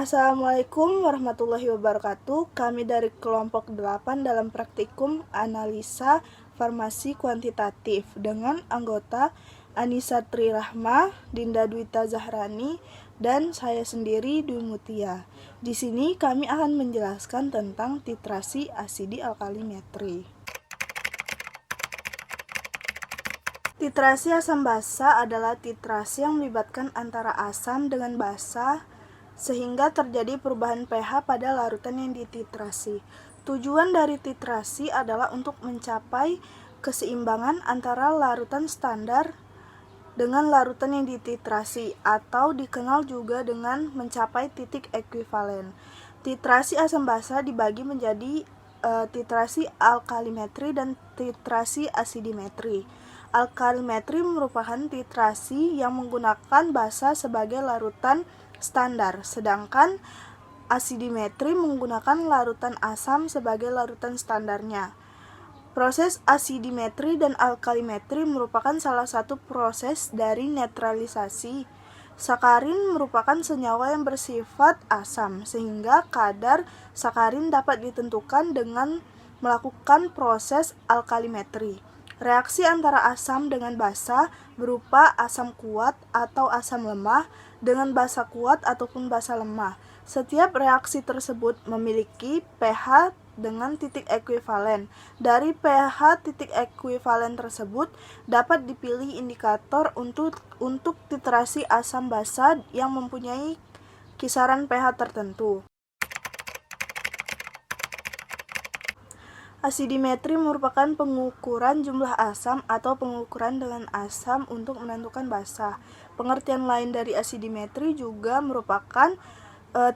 Assalamualaikum warahmatullahi wabarakatuh. Kami dari kelompok 8 dalam praktikum analisa farmasi kuantitatif dengan anggota Anissa Trirahma, Dinda Dwita Zahrani, dan saya sendiri Dwi Mutia. Di sini kami akan menjelaskan tentang titrasi asidi alkalimetri. Titrasi asam basa adalah titrasi yang melibatkan antara asam dengan basa sehingga terjadi perubahan pH pada larutan yang dititrasi. Tujuan dari titrasi adalah untuk mencapai keseimbangan antara larutan standar dengan larutan yang dititrasi, atau dikenal juga dengan mencapai titik ekuivalen. Titrasi asam basa dibagi menjadi titrasi alkalimetri dan titrasi asidimetri. Alkalimetri merupakan titrasi yang menggunakan basa sebagai larutan standar, sedangkan asidimetri menggunakan larutan asam sebagai larutan standarnya. Proses asidimetri dan alkalimetri merupakan salah satu proses dari netralisasi. Sakarin merupakan senyawa yang bersifat asam, sehingga kadar sakarin dapat ditentukan dengan melakukan proses alkalimetri. Reaksi antara asam dengan basa berupa asam kuat atau asam lemah dengan basa kuat ataupun basa lemah. Setiap reaksi tersebut memiliki pH dengan titik ekuivalen. Dari pH titik ekuivalen tersebut dapat dipilih indikator untuk titrasi asam basa yang mempunyai kisaran pH tertentu. Asidimetri merupakan pengukuran jumlah asam atau pengukuran dengan asam untuk menentukan basa. Pengertian lain dari asidimetri juga merupakan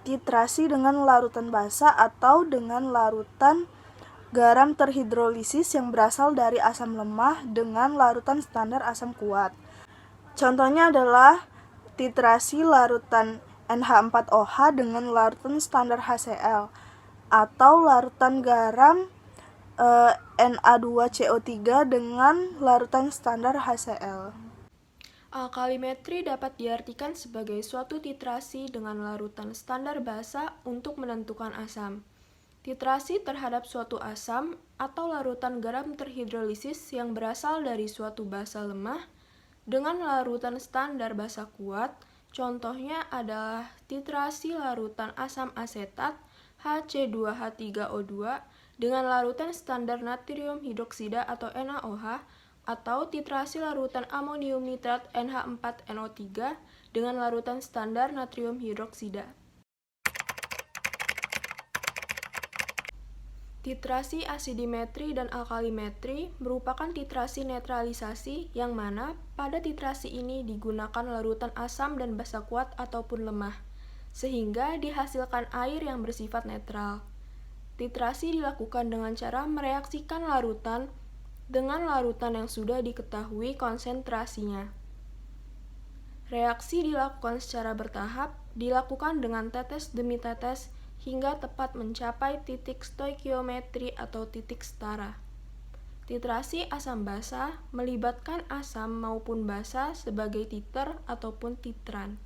titrasi dengan larutan basa atau dengan larutan garam terhidrolisis yang berasal dari asam lemah dengan larutan standar asam kuat. Contohnya adalah titrasi larutan NH4OH dengan larutan standar HCl atau larutan garam Na2CO3 dengan larutan standar HCl. Alkalimetri dapat diartikan sebagai suatu titrasi dengan larutan standar basa untuk menentukan asam. Titrasi terhadap suatu asam atau larutan garam terhidrolisis yang berasal dari suatu basa lemah dengan larutan standar basa kuat, contohnya adalah titrasi larutan asam asetat HC2H3O2 dengan larutan standar natrium hidroksida atau NaOH, atau titrasi larutan amonium nitrat NH4NO3 dengan larutan standar natrium hidroksida. Titrasi asidimetri dan alkalimetri merupakan titrasi netralisasi yang mana pada titrasi ini digunakan larutan asam dan basa kuat ataupun lemah, sehingga dihasilkan air yang bersifat netral. Titrasi dilakukan dengan cara mereaksikan larutan dengan larutan yang sudah diketahui konsentrasinya. Reaksi dilakukan secara bertahap, dilakukan dengan tetes demi tetes hingga tepat mencapai titik stoikiometri atau titik setara. Titrasi asam basa melibatkan asam maupun basa sebagai titer ataupun titran.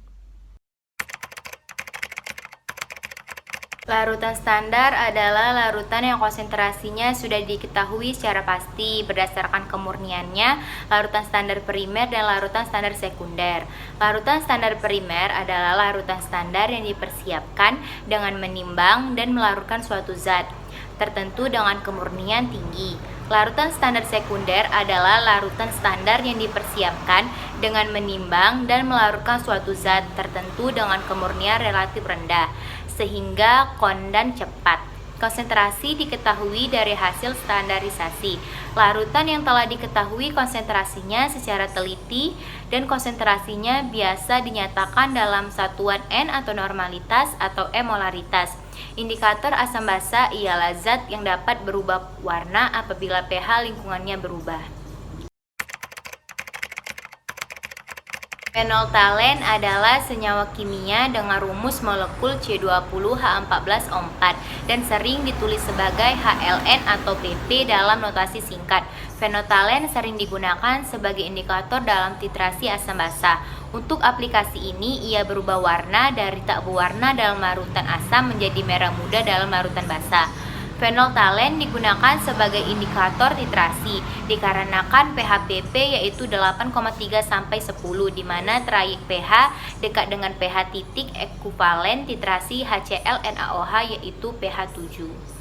Larutan standar adalah larutan yang konsentrasinya sudah diketahui secara pasti berdasarkan kemurniannya, larutan standar primer dan larutan standar sekunder. Larutan standar primer adalah larutan standar yang dipersiapkan dengan menimbang dan melarutkan suatu zat tertentu dengan kemurnian tinggi. Larutan standar sekunder adalah larutan standar yang dipersiapkan dengan menimbang dan melarutkan suatu zat tertentu dengan kemurnian relatif rendah, sehingga kondan cepat. Konsentrasi diketahui dari hasil standarisasi. Larutan yang telah diketahui konsentrasinya secara teliti dan konsentrasinya biasa dinyatakan dalam satuan N atau normalitas atau M molaritas. Indikator asam basa ialah zat yang dapat berubah warna apabila pH lingkungannya berubah. Fenolftalen adalah senyawa kimia dengan rumus molekul C20H14O4 dan sering ditulis sebagai HLN atau PP dalam notasi singkat. Fenolftalen sering digunakan sebagai indikator dalam titrasi asam basa. Untuk aplikasi ini, ia berubah warna dari tak berwarna dalam larutan asam menjadi merah muda dalam larutan basa. Phenolphthalein digunakan sebagai indikator titrasi dikarenakan pH PP yaitu 8,3 sampai 10 di mana trayek pH dekat dengan pH titik ekuvalen titrasi HCl NaOH yaitu pH 7.